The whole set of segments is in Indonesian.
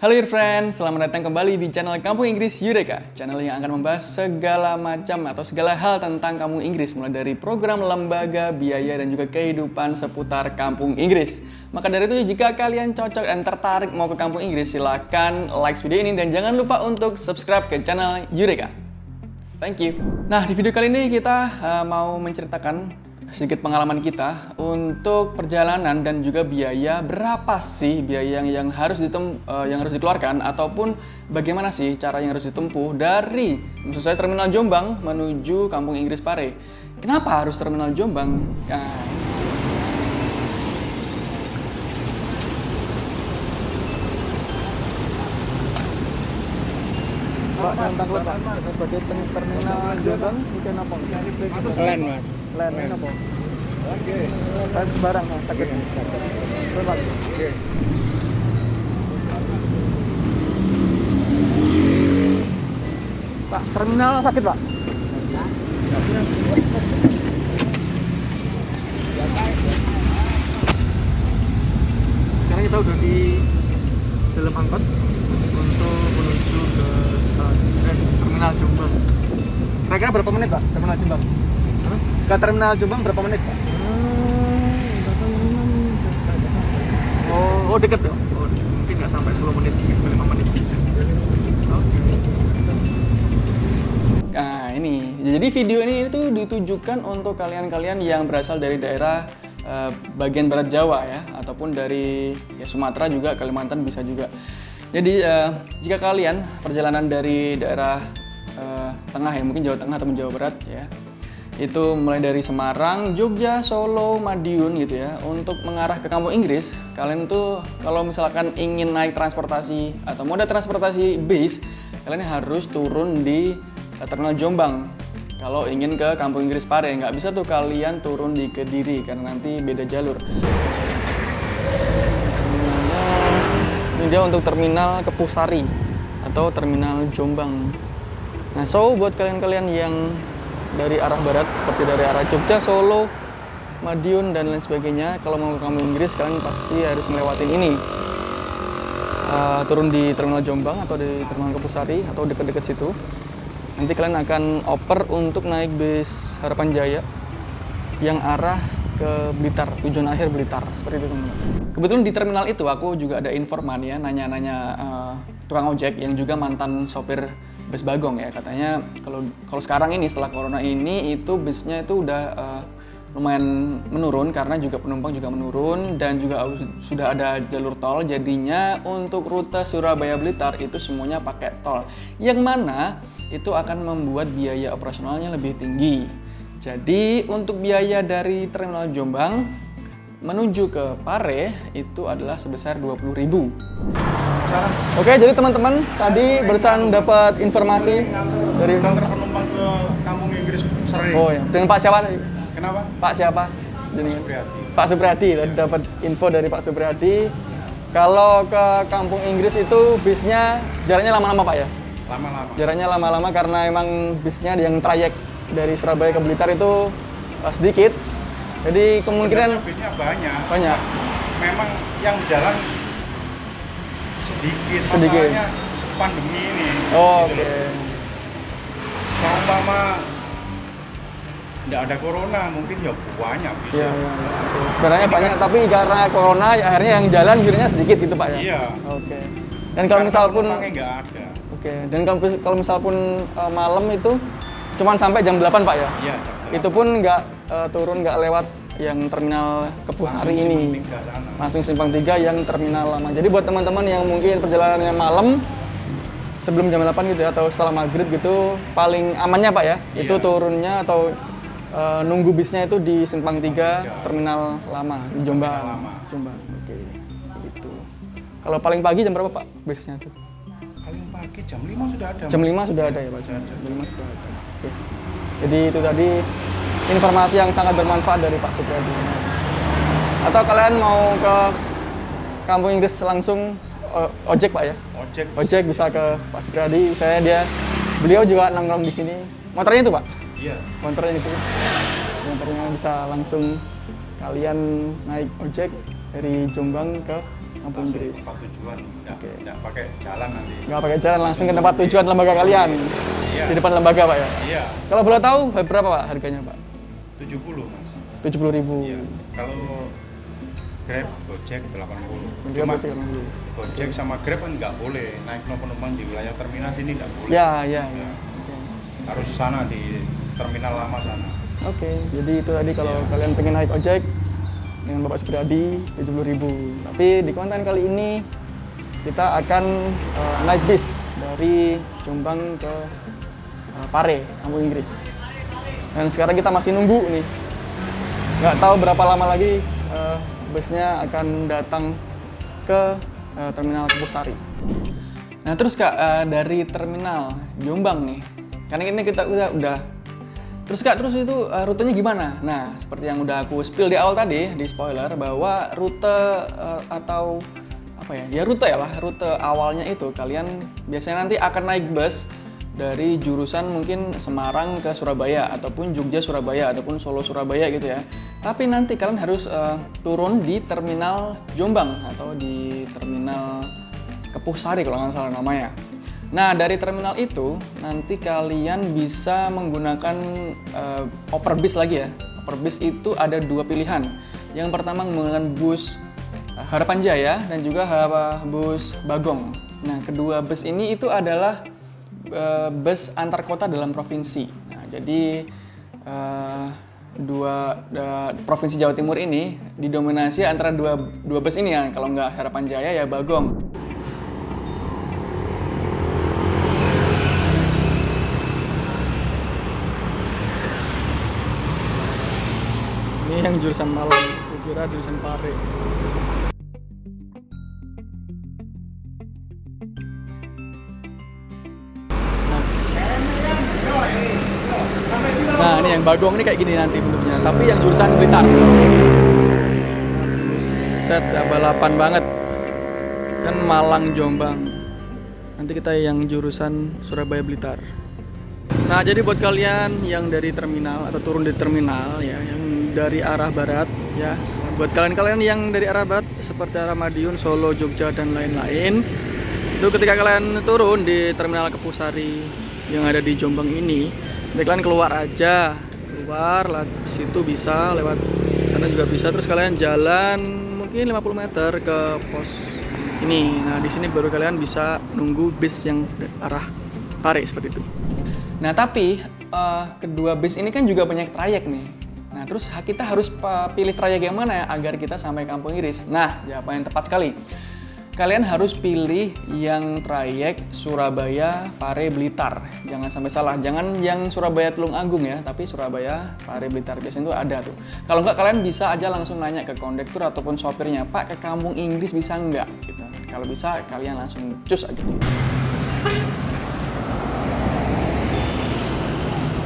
Halo dear friends, selamat datang kembali di channel Kampung Inggris Eureka. Channel yang akan membahas segala macam atau segala hal tentang kampung Inggris, mulai dari program, lembaga, biaya, dan juga kehidupan seputar kampung Inggris. Maka dari itu, jika kalian cocok dan tertarik mau ke kampung Inggris, silahkan like video ini dan jangan lupa untuk subscribe ke channel Eureka. Thank you. Nah, di video kali ini kita mau menceritakan sedikit pengalaman kita untuk perjalanan dan juga biaya. Berapa sih biaya yang harus dikeluarkan, ataupun bagaimana sih cara yang harus ditempuh dari maksud saya Terminal Jombang menuju Kampung Inggris Pare. Kenapa harus Terminal Jombang? Pak, tentang letak sebagai Terminal Jombang itu apa? Keren mas. Lain apa? Oke. Lain sembarang sakit. Oke. Pak, terminal sakit Pak? Sekarang kita udah di dalam angkot untuk menuju ke Terminal Jombang. Kira-kira berapa menit Pak, Terminal Jombang? Ke Terminal Jombang berapa menit Pak? Oh deket dong? Oh, mungkin nggak sampai 10 menit, 5 menit. Nah ini, jadi video ini itu ditujukan untuk kalian-kalian yang berasal dari daerah bagian barat Jawa ya, ataupun dari Sumatera juga, Kalimantan bisa juga. Jadi jika kalian perjalanan dari daerah tengah ya, mungkin Jawa Tengah ataupun Jawa Barat ya, itu mulai dari Semarang, Jogja, Solo, Madiun gitu ya, untuk mengarah ke Kampung Inggris, kalian tuh kalau misalkan ingin naik transportasi atau moda transportasi bis, kalian harus turun di Terminal Jombang. Kalau ingin ke Kampung Inggris Pare, nggak bisa tuh kalian turun di Kediri karena nanti beda jalur. Ini dia untuk Terminal Kepusari atau Terminal Jombang. Nah, so buat kalian-kalian yang dari arah barat, seperti dari arah Jogja, Solo, Madiun, dan lain sebagainya, kalau mau ke Kampung Inggris, kalian pasti harus ngelewatin ini. Turun di Terminal Jombang atau di Terminal Kepusari atau dekat-dekat situ. Nanti kalian akan oper untuk naik bis Harapan Jaya yang arah ke Blitar, tujuan akhir Blitar, seperti itu teman-teman. Kebetulan di terminal itu aku juga ada informan ya, nanya-nanya tukang ojek yang juga mantan sopir bus Bagong ya, katanya kalau sekarang ini setelah corona ini itu busnya itu udah lumayan menurun karena juga penumpang juga menurun dan juga sudah ada jalur tol, jadinya untuk rute Surabaya Blitar itu semuanya pakai tol, yang mana itu akan membuat biaya operasionalnya lebih tinggi. Jadi untuk biaya dari Terminal Jombang menuju ke Pare itu adalah sebesar 20.000. Oke, jadi teman-teman tadi barusan dapat informasi dari penumpang ke Kampung Inggris sering. Oh ya, dengan Pak siapa tadi? Kenapa? Pak siapa? Jadi Pak Supriyadi. Tadi dapat info dari Pak Supriyadi. Kalau ke Kampung Inggris itu bisnya jaraknya lama-lama Pak ya? Lama-lama. Jaraknya lama-lama karena emang bisnya yang trayek dari Surabaya ke Blitar itu sedikit. Jadi kemungkinan bisnya banyak. banyak. Memang yang jalan sedikit. Masalahnya pandemi ini. Oh, gitu oke. Seumpama nggak ada corona mungkin ya banyak bisa. Iya. Sebenarnya banyak, tapi karena corona akhirnya yang jalan biasanya sedikit gitu Pak ya? Iya. Oke. Dan kalau misal pun penumpangnya nggak ada. Oke. Dan kalau misal pun malam itu cuman sampai jam 8 Pak ya? Iya. Itu pun nggak turun, nggak lewat yang Terminal Kepusari ini. Langsung Simpang 3 yang terminal lama. Jadi buat teman-teman yang mungkin perjalanannya malam sebelum jam 8 gitu ya, atau setelah maghrib gitu, paling amannya Pak ya, iya, itu turunnya atau nunggu bisnya itu di Simpang 3 terminal lama di Jombang. Jombang. Oke. Gitu. Kalau paling pagi jam berapa Pak bisnya tuh? Paling pagi jam 5 sudah ada. Jam 5 sudah ada ya Pak? Jam 5 sudah ada. Oke. Jadi itu tadi informasi yang sangat bermanfaat dari Pak Supriyadi. Atau kalian mau ke Kampung Inggris langsung ojek Pak ya? Ojek bisa ke Pak Supriyadi. Beliau juga nongkrong di sini. Motornya itu Pak? Iya. Motornya itu. Motornya bisa langsung kalian naik ojek dari Jombang ke Kampung langsung Inggris. tempat tujuan, Oke. nggak pakai jalan nanti. Nggak pakai jalan, langsung ke tempat tujuan lembaga kalian. Iya. Di depan lembaga Pak ya? Iya, Kalau boleh tahu berapa Pak harganya Pak? 70 mas. 70.000. Iya. Kalau Grab, Gojek 80. Dia Cuma bocor dulu. Gojek sama Grab kan nggak boleh naik penumpang di wilayah terminal sini nggak boleh. Ya, ya. Ya. Oke. Harus sana di terminal lama sana. Oke, jadi itu tadi kalau kalian pengen naik ojek dengan Bapak Supriyadi 70.000. Tapi di konten kali ini kita akan naik bis dari Jombang ke Pare, Kampung Inggris. Dan sekarang kita masih nunggu nih. Nggak tahu berapa lama lagi busnya akan datang ke terminal Kepusari. Nah terus Kak, dari terminal Jombang nih, karena ini kita udah. Terus Kak, terus itu rutenya gimana? Nah, seperti yang udah aku spill di awal tadi, di spoiler, bahwa rute atau apa ya? Ya rute ya lah, rute awalnya itu kalian biasanya nanti akan naik bus dari jurusan mungkin Semarang ke Surabaya, ataupun Jogja Surabaya, ataupun Solo Surabaya gitu ya. Tapi nanti kalian harus turun di terminal Jombang atau di terminal Kepusari kalau nggak salah namanya. Nah, dari terminal itu nanti kalian bisa menggunakan oper bis lagi ya. Oper bis itu ada dua pilihan. Yang pertama menggunakan bus Harapan Jaya dan juga bus Bagong. Nah, kedua bus ini itu adalah bus antar kota dalam provinsi. Nah, jadi provinsi Jawa Timur ini didominasi antara dua bus ini ya. Kalau nggak Harapan Jaya ya Bagong. Ini yang jurusan Malang, aku kira jurusan Pare. Nah, ini yang Bagong ini kayak gini nanti bentuknya, tapi yang jurusan Blitar. Set ya, balapan banget. Kan Malang Jombang. Nanti kita yang jurusan Surabaya Blitar. Nah, jadi buat kalian yang dari terminal atau turun di terminal ya, yang dari arah barat ya. Buat kalian yang dari arah barat seperti arah Madiun, Solo, Jogja dan lain-lain, itu ketika kalian turun di terminal Kepusari yang ada di Jombang ini, kalian keluar aja, lewat situ bisa, lewat sana juga bisa. Terus kalian jalan mungkin 50 meter ke pos ini. Nah, di sini baru kalian bisa nunggu bis yang arah Pare seperti itu. Nah, tapi kedua bis ini kan juga banyak trayek nih. Nah, terus kita harus pilih trayek yang mana ya agar kita sampai Kampung Inggris. Nah, jawaban yang tepat sekali. Kalian harus pilih yang trayek Surabaya Pare Blitar. Jangan sampai salah. Jangan yang Surabaya Tulung Agung ya, tapi Surabaya Pare Blitar. Biasanya itu ada tuh. Kalau nggak, kalian bisa aja langsung nanya ke kondektur ataupun sopirnya, "Pak, ke Kampung Inggris bisa nggak?" Gitu. Kalau bisa, kalian langsung cus aja.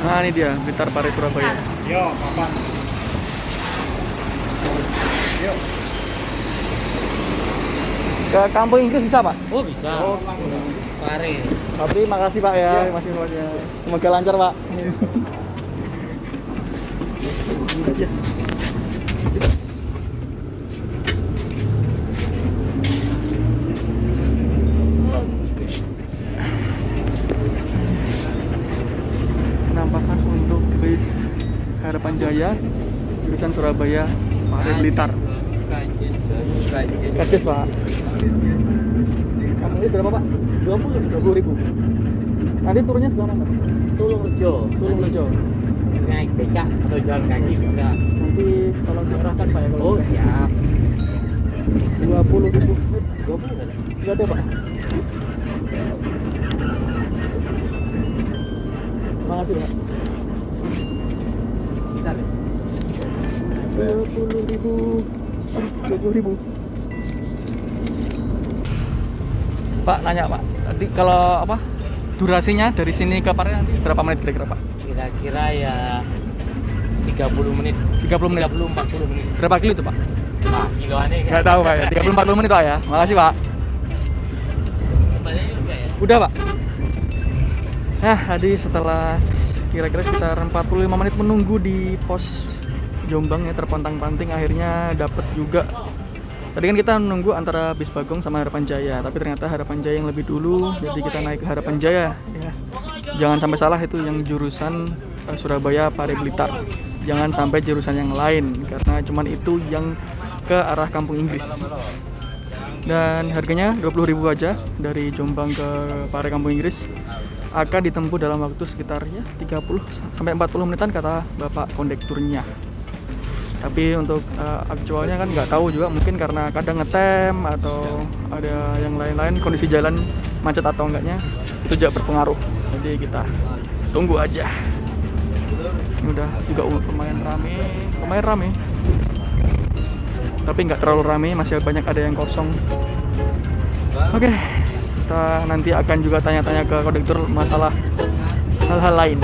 Nah, ini dia Blitar Pare Surabaya. Yo, papan. Yo. Ke Kampung Inggris bisa, Pak? Oh bisa. Pare. Tapi makasih Pak ya, masih semuanya. Semoga lancar Pak. Penampakan untuk bis Harapan Jaya jurusan Surabaya Pare Blitar. Kacis Pak. Kamu ini berapa Pak? 20.000. Nanti turunnya sebelah mana? Tulung Rejo. Tulung Rejo. Naik becak atau jalan kaki bisa. Nanti tolong diarahkan Pak ya kalau Oh bisa. siap. 20.000. 20 nggak ada? Sudah ada Pak. Terima kasih Pak. Bentar ya. 20.000. 20.000. Pak, nanya Pak. Tadi kalau apa? Durasinya dari sini ke Pare nanti berapa menit kira-kira Pak? Kira-kira ya 30 menit. 30 menit. 30-40 menit. Berapa kilo itu Pak? Wah, kiloannya kan. Nggak tahu Pak ya. 30-40 menit Pak ya. Makasih Pak. Banyak juga ya. Udah Pak. Nah, tadi setelah kira-kira sekitar 45 menit menunggu di pos Jombang ya, terpontang-panting akhirnya dapat juga Tadi kan kita menunggu antara bis Bagong sama Harapan Jaya, tapi ternyata Harapan Jaya yang lebih dulu, jadi kita naik ke Harapan Jaya. Ya. Jangan sampai salah, itu yang jurusan Surabaya Pare Blitar. Jangan sampai jurusan yang lain, karena cuman itu yang ke arah Kampung Inggris. Dan harganya 20.000 aja dari Jombang ke Pare Kampung Inggris. Akan ditempuh dalam waktu sekitar ya 30 sampai 40 menitan kata Bapak kondekturnya. Tapi untuk aktualnya kan nggak tahu juga, mungkin karena kadang ngetem atau ada yang lain-lain, kondisi jalan macet atau enggaknya itu juga berpengaruh. Jadi kita tunggu aja. Ini udah juga lumayan rame. Tapi nggak terlalu rame, masih banyak ada yang kosong. Oke, kita nanti akan juga tanya-tanya ke kondektur masalah hal-hal lain.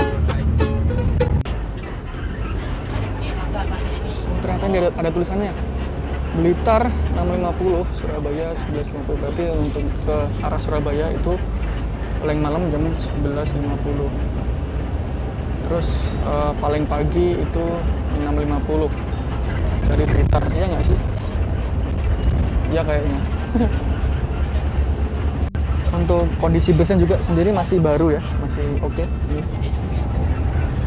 Ternyata ini ada tulisannya Blitar 6.50, Surabaya 11.50. Berarti untuk ke arah Surabaya itu paling malam jam 11.50. Terus paling pagi itu 6.50 dari Blitar. Iya nggak sih? Iya kayaknya. Untuk kondisi busnya juga sendiri masih baru ya, masih oke.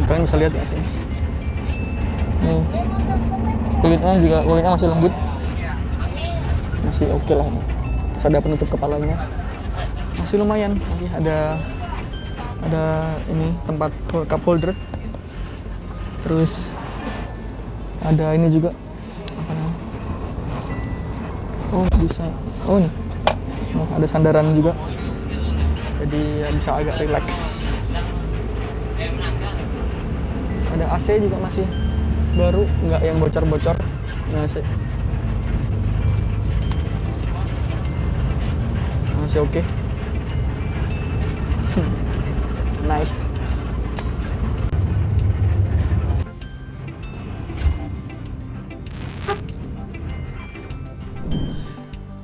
Kalian bisa lihat ya sih. Kulitnya masih lembut, masih oke lah. Terus ada penutup kepalanya, masih lumayan. Oke, ada ini tempat cup holder. Terus ada ini juga apa namanya? Oh bisa, oh nih, ada sandaran juga. Jadi ya bisa agak relax. Ada AC juga masih baru, nggak yang bocor-bocor. Nah, masih oke. Nice.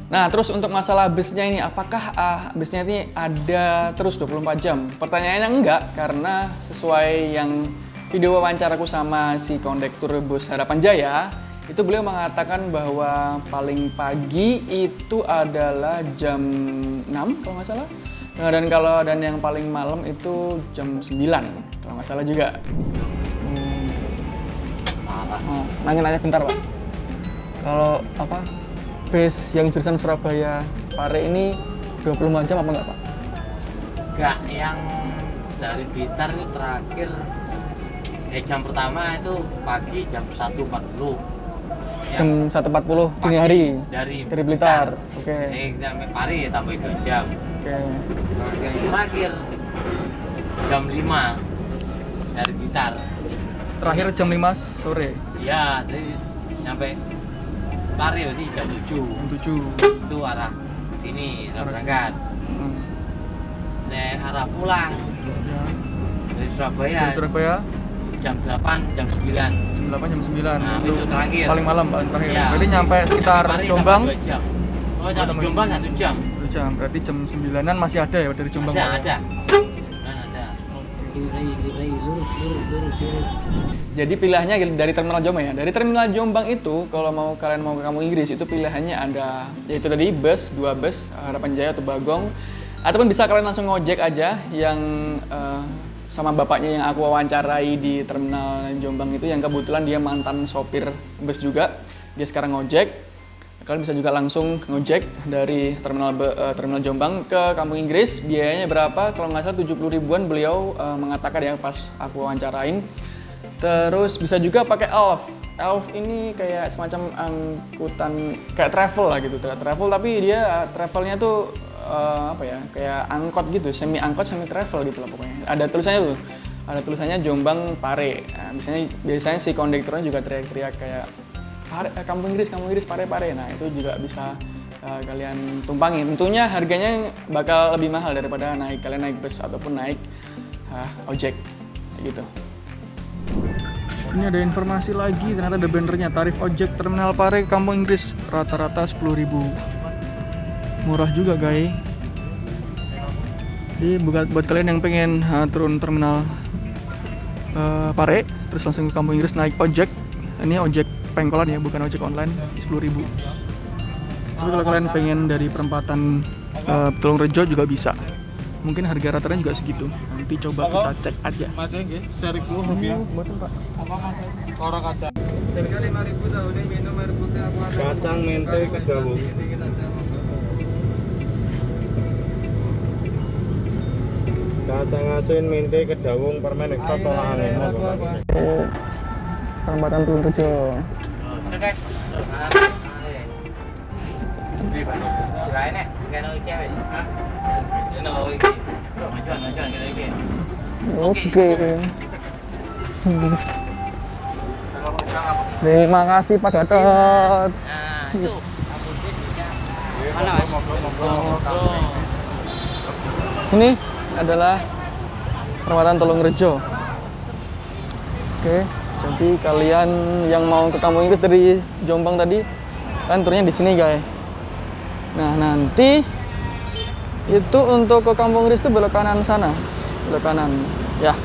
Nah, terus untuk masalah busnya ini, apakah busnya ini ada terus 24 jam? Pertanyaannya enggak, karena sesuai yang video wawancaraku sama si kondektur bus Harapan Jaya, itu beliau mengatakan bahwa paling pagi itu adalah jam 6 kalau nggak salah. Nah, dan yang paling malam itu jam 9 kalau nggak salah juga. Nanya-nanya bentar, Pak. Kalau bus yang jurusan Surabaya Pare ini 24 jam apa enggak, Pak? Enggak, yang dari Blitar itu terakhir jam pertama itu pagi jam 1.40. Jam 1.40 dini hari dari Blitar. Oke. Sampai Pare ya tambah 2 jam. Oke. Yang terakhir jam 5 dari Blitar. Terakhir jam 5 sore. Iya, jadi sampai Pare berarti jam 7. Jam 7. Itu arah sini, arah berangkat. Arah pulang Ya. dari Surabaya. Dari Surabaya Jam 8, jam 9. jam 8 jam 9. Nah, itu terakhir. Paling terakhir. Ya. Berarti nyampe sekitar Pare Jombang tambah 2 jam. Oh, sampai Jombang 1 jam. 1 jam. Berarti jam 9-an masih ada ya dari Jombang. Ada. Lurus. Jadi pilihannya dari Terminal Jombang ya. Dari Terminal Jombang itu kalau kalian mau ke Kampung Inggris itu pilihannya ada yaitu tadi bus, 2 bus, Harapan Jaya atau Bagong. Ataupun bisa kalian langsung ngojek aja yang sama bapaknya yang aku wawancarai di Terminal Jombang itu, yang kebetulan dia mantan sopir bus juga. Dia sekarang ngojek. Kalian bisa juga langsung ngojek dari Terminal Jombang ke Kampung Inggris. Biayanya berapa? Kalau nggak salah 70 ribuan beliau mengatakan ya pas aku wawancarain. Terus bisa juga pakai Elf. Elf ini kayak semacam angkutan kayak travel lah gitu. Travel tapi dia travelnya tuh kayak angkot gitu, semi angkot semi travel gitu lah pokoknya. Ada tulisannya tuh. Ada tulisannya Jombang Pare. Nah, biasanya si kondekturnya juga teriak-teriak kayak Kampung Inggris, Pare. Nah, itu juga bisa kalian tumpangi. Tentunya harganya bakal lebih mahal daripada kalian naik bus ataupun naik ojek gitu. Ini ada informasi lagi, ternyata ada bannernya tarif ojek Terminal Pare Kampung Inggris rata-rata 10.000. Murah juga, guys. Jadi buat kalian yang pengen turun Terminal Pare terus langsung ke Kampung Inggris naik ojek. Ini ojek pengkolan ya, bukan ojek online, 10.000. Tapi kalau kalian pengen dari perempatan Tulungrejo juga bisa. Mungkin harga rata-ratanya juga segitu. Nanti coba kita cek aja. Masnya nggih, Rp1.000. Buatan Pak. Apa Mas? Orang kaca. Serga 5.000 tahu nih minum air putih apa ada? Kacang mente kedawung. Kacang asin mente kedawung permen ekstra tolahan ini. Perempatan Tulungrejo. Oke. Terima kasih Pak Gatot. Ini adalah perempatan Tulungrejo. Oke, jadi kalian yang mau ke Kampung Inggris dari Jombang tadi, kalian turunnya di sini guys. Nah nanti itu untuk ke Kampung Inggris itu belok kanan sana, belok kanan, ya.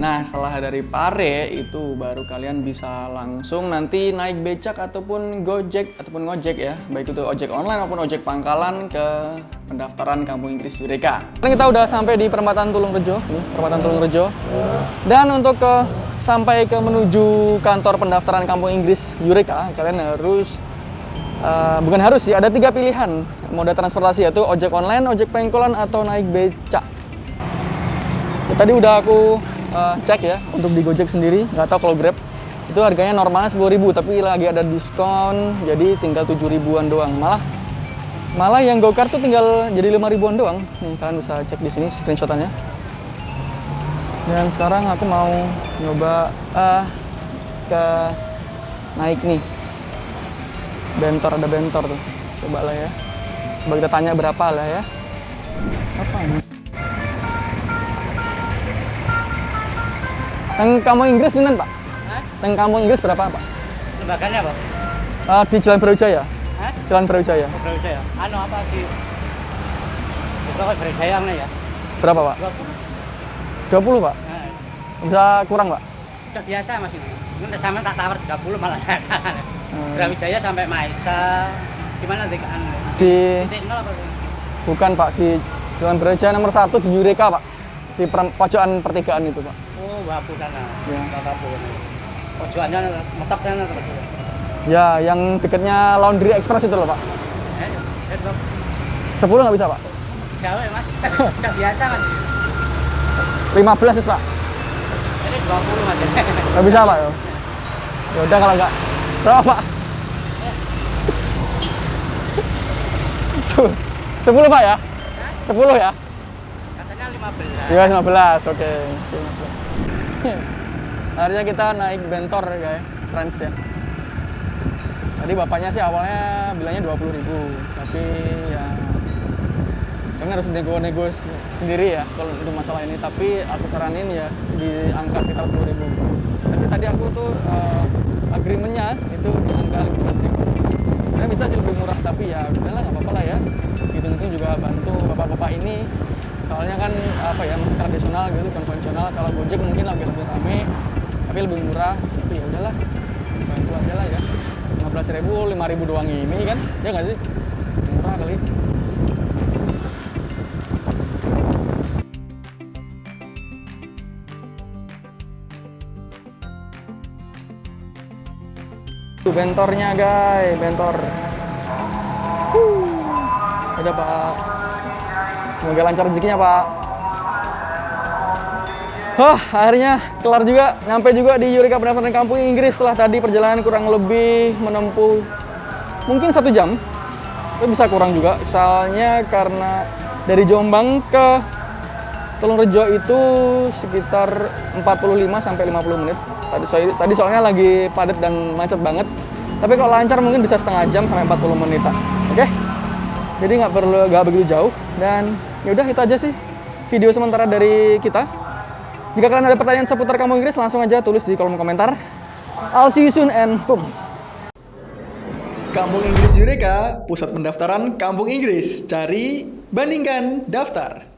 Nah setelah dari Pare itu baru kalian bisa langsung nanti naik becak ataupun gojek ataupun ngojek ya, baik itu ojek online maupun ojek pangkalan ke pendaftaran Kampung Inggris Eureka. Ini kita udah sampai di perempatan Tulungrejo, nih perempatan Tulungrejo. Dan untuk sampai ke menuju kantor pendaftaran Kampung Inggris Eureka, kalian harus bukan harus sih, ada 3 pilihan moda transportasi, yaitu ojek online, ojek pengkolan, atau naik becak. Ya, tadi udah aku cek ya untuk di Gojek sendiri, nggak tahu kalau Grab itu harganya normalnya 10.000, tapi lagi ada diskon jadi tinggal 7.000-an doang. Malah yang GoCar tuh tinggal jadi 5.000-an doang. Nih kalian bisa cek di sini screenshotannya. Dan sekarang aku mau nyoba ke naik nih. Bentor, ada bentor tuh. Coba lah ya. Coba kita tanya berapa lah ya. Apa ini? Teng Kampung Inggris pinten, Pak? Hah? Teng Kampung Inggris berapa, Pak? Lembaganya apa? Di Jalan Brawijaya. Hah? Jalan Brawijaya. Brawijaya. Anu apa sih? Itu kan Brawijaya ya. Berapa, Pak? 20, Pak? Nah, Bisa kurang, Pak? udah biasa Mas ini. Ini sama tak tawar 30 malah. Brawijaya sampai Maisa. Gimana sih anu? Di Titik nol apa sih? bukan, Pak, di Jalan Brawijaya nomor 1 di Eureka, Pak. Di pojokan pertigaan itu, Pak. Oh, Wapu sana. Ya. Wapu. Pojokannya metoknya terus. Ya, yang dekatnya Laundry Express itu loh, Pak. 10 nggak bisa, Pak? Jauh ya Mas. Udah biasa Mas. 15 sih, Pak. Ini 20 Mas. Nggak bisa, Pak. Ya udah kalau nggak. Berapa, Pak? 10, Pak ya? 10 ya? Katanya 15. Iya, 15. Oke, 15. Akhirnya kita naik bentor, guys. Friends ya. Tadi bapaknya sih awalnya bilangnya 20.000, tapi ya kan harus nego-nego sendiri ya kalau untuk masalah ini. Tapi aku saranin ya di angka sekitar 10.000. Tapi tadi aku tuh agreementnya itu di angka 15.000. Karena bisa sih lebih murah, tapi ya udahlah nggak apa-apa lah ya. Hitung-hitung juga bantu bapak-bapak ini. Soalnya kan apa ya, masih tradisional gitu, konvensional. Kalau Gojek mungkin lebih rame, tapi lebih murah. Tapi ya udahlah, bantu aja lah ya. 15.000, 5.000 doang ini kan, ya nggak sih? Murah kali. Tuh bentornya guys, bentor. Udah Pak. Semoga lancar rezekinya Pak. Akhirnya kelar juga, nyampe juga di Eureka pendaftaran Kampung Inggris. Setelah tadi perjalanan kurang lebih menempuh mungkin 1 jam, tapi bisa kurang juga. Soalnya karena dari Jombang ke Tulungrejo itu sekitar 45-50 menit. Tadi soalnya lagi padat dan macet banget. Tapi kalau lancar mungkin bisa setengah jam sampai 40 menit. Oke? Jadi nggak begitu jauh. Dan yaudah itu aja sih video sementara dari kita. Jika kalian ada pertanyaan seputar Kampung Inggris, langsung aja tulis di kolom komentar. I'll see you soon and boom. Kampung Inggris Eureka, pusat pendaftaran Kampung Inggris. Cari, bandingkan, daftar.